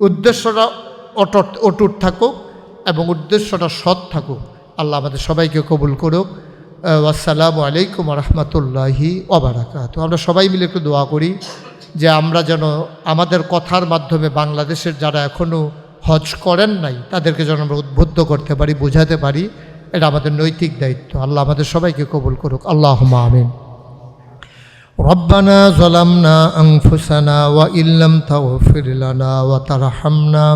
উদ্দেশ্যটা অটুট থাকুক এবং উদ্দেশ্যটা সৎ থাকুক। আল্লাহ আমাদের সবাইকে কবুল করুক। আসসালামু আলাইকুম রহমতুল্লাহি ওবারাকাতুহু। আমরা সবাই মিলে একটু দোয়া করি যে আমরা যেন আমাদের কথার মাধ্যমে বাংলাদেশের যারা এখনও হজ করেন নাই তাদেরকে যেন আমরা উদ্বুদ্ধ করতে পারি, বোঝাতে পারি। এটা আমাদের নৈতিক দায়িত্ব। আল্লাহ আমাদের সবাইকে কবুল করুক। আল্লাহুম্মা আমিন। রব্বানা যালামনা আনফুসানা ওয়া ইল্লাম তাগফির লানা ওয়া তারহামনা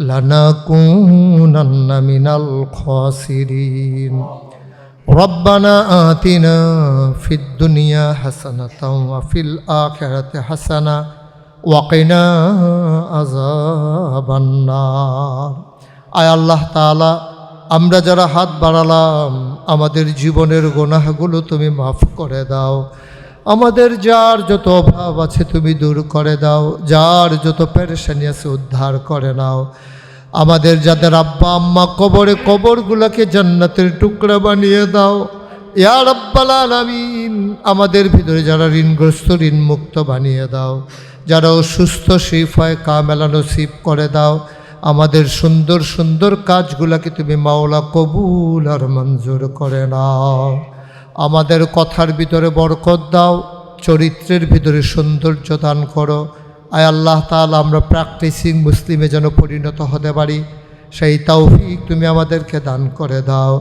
লানাকুনান্না মিনাল খাসিরিন। রব্বানা আতিনা ফিদ দুনিয়া হাসানাতাও ওয়া ফিল আখিরাতি হাসানা ওয়া কিনা আযাবান নার। আয় আল্লাহ তাআলা, আমরা যারা হাত বাড়ালাম আমাদের জীবনের গুনাহগুলো তুমি মাফ করে দাও। আমাদের যার যত অভাব আছে তুমি দূর করে দাও, যার যত পেরেশানি আছে উদ্ধার করে নাও। আমাদের যাদের আব্বা আম্মা কবরে, কবরগুলোকে জান্নাতের টুকরা বানিয়ে দাও ইয়া রাব্বাল আলামিন। আমাদের ভিতরে যারা ঋণগ্রস্ত ঋণমুক্ত বানিয়ে দাও, যারা অসুস্থ শিফায়ে কামেলা নসিব করে দাও। আমাদের সুন্দর সুন্দর কাজগুলোকে তুমি মাওলা কবুল আর মঞ্জুর করে নাও। আমাদের কথার ভিতরে বরকত দাও, চরিত্রের ভিতরে সৌন্দর্য দান করো। আয় আল্লাহ তাআলা, আমরা প্র্যাকটিসিং মুসলিমে যেন পরিণত হতে পারি, সেই তৌফিক তুমি আমাদেরকে দান করে দাও।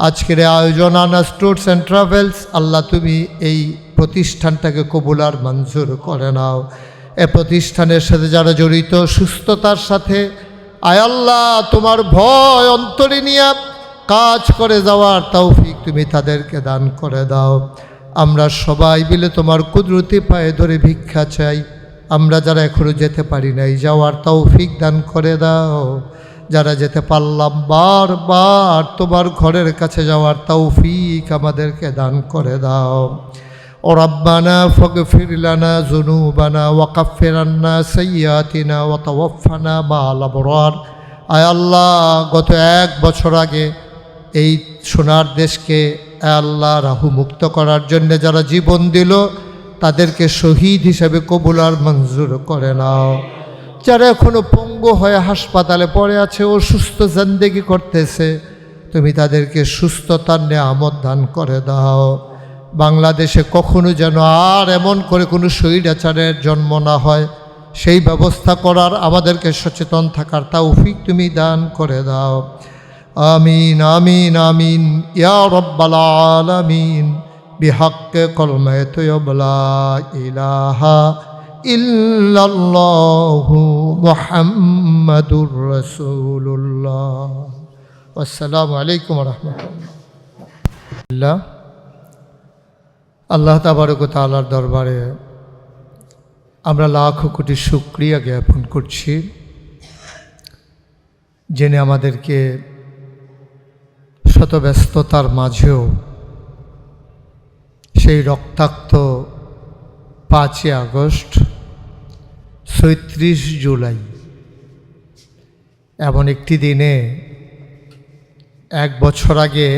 আজকের আয়োজন আনাস ট্যুরস অ্যান্ড ট্রাভেলস, আল্লাহ তুমি এই প্রতিষ্ঠানটাকে কবুল আর মঞ্জুর করে নাও। এ প্রতিষ্ঠানের সাথে যারা জড়িত, সুস্থতার সাথে আয় আল্লাহ তোমার ভয় অন্তরে নিয়ে কাজ করে যাওয়ার তৌফিক তুমি তাদেরকে দান করে দাও। আমরা সবাই মিলে তোমার কুদরতি পায়ে ধরে ভিক্ষা চাই। আমরা যারা এখনো যেতে পারি নাই, যাওয়ার তৌফিক দান করে দাও। যারা যেতে পারলাম, বারবার তোমার ঘরের কাছে যাওয়ার তৌফিক আমাদেরকে দান করে দাও। ও রব্বানা ফাগফির লানা যুনুবানা ওয়া কাফির আন্না সাইয়্যাতিনা ওয়া তাওয়াফানা মা'আল আবরার। আয় আল্লাহ, গত 1 বছর আগে এই সোনার দেশকে আল্লাহ রাহু মুক্ত করার জন্য যারা জীবন দিল তাদেরকে শহীদ হিসেবে কবুল আর মঞ্জুর করে নাও। যারা এখনো পঙ্গু হয়ে হাসপাতালে পড়ে আছে, অসুস্থ জিন্দেগি করতেছে, তুমি তাদেরকে সুস্থতার নেয়ামত দান করে দাও। বাংলাদেশে কখনো যেন আর এমন করে কোনো স্বৈরাচারের জন্ম না হয়, সেই ব্যবস্থা করার আমাদেরকে সচেতন থাকার তৌফিক তুমি দান করে দাও। আমিন আমিন আমিন ইয়া রাব্বাল আলামিন। বিহাক্কে কলমে তৈয়ব লা ইলাহা ইল্লাল্লাহু মুহাম্মাদুর রাসূলুল্লাহ। আসসালামু আলাইকুম ওয়া রাহমাতুল্লাহ। আল্লাহ তাবারক ওয়া তাআলার দরবারে আমরা লাখো কোটি শুকরিয়া জ্ঞাপন করছি, যিনি আমাদেরকে শত ব্যস্ততার মাঝেও সেই রক্তাক্ত 5ই আগস্ট, 36 জুলাই এমন একটি দিনে 1 বছর আগে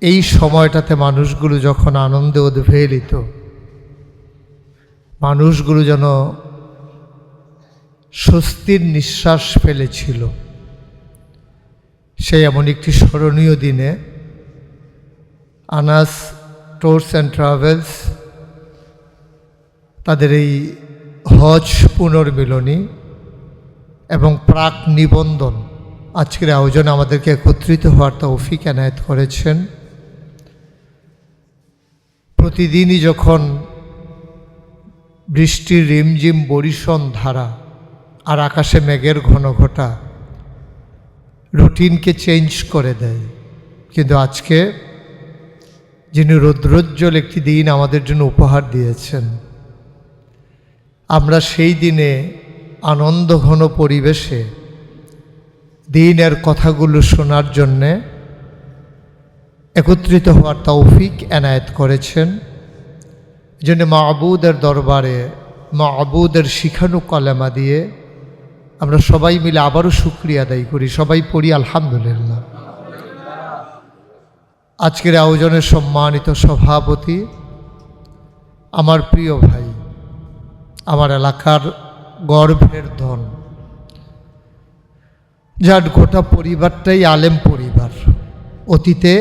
এই সময়টাতে মানুষগুলো যখন আনন্দে উদ্বেলিত, মানুষগুলো যেন স্বস্তির নিঃশ্বাস ফেলেছিল, সেই এমন একটি স্মরণীয় দিনে আনাস ট্যুরস অ্যান্ড ট্রাভেলস তাদের এই হজ পুনর্মিলনী এবং প্রাক নিবন্ধন আজকের আয়োজনে আমাদেরকে একত্রিত হওয়ার তৌফিক এনায়েত করেছেন। প্রতিদিনই যখন বৃষ্টির রিমঝিম বরিশন ধারা আর আকাশে মেঘের ঘন ঘটা রুটিনকে চেঞ্জ করে দেয়, কিন্তু আজকে যিনি রৌদ্রোজ্জ্বল একটি দিন আমাদের জন্য উপহার দিয়েছেন, আমরা সেই দিনে আনন্দঘন পরিবেশে দিনের কথাগুলো শোনার জন্যে একত্রিত হওয়ার তৌফিক এনায়েত করেছেন। এই জন্য মাবুদের দরবারে মাবুদের শিখানো কলেমা দিয়ে আমরা সবাই মিলে আবারও শুকরিয়া আদায় করি, সবাই পড়ি আলহামদুলিল্লাহ। আজকের আয়োজনের সম্মানিত সভাপতি, আমার প্রিয় ভাই, আমার এলাকার গর্বের ধন, যার গোটা পরিবারটাই আলেম পরিবার, অতীতে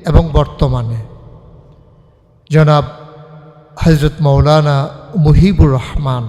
এবং বর্তমানে, জনাব হযরত মাওলানা মুহিবুর রহমান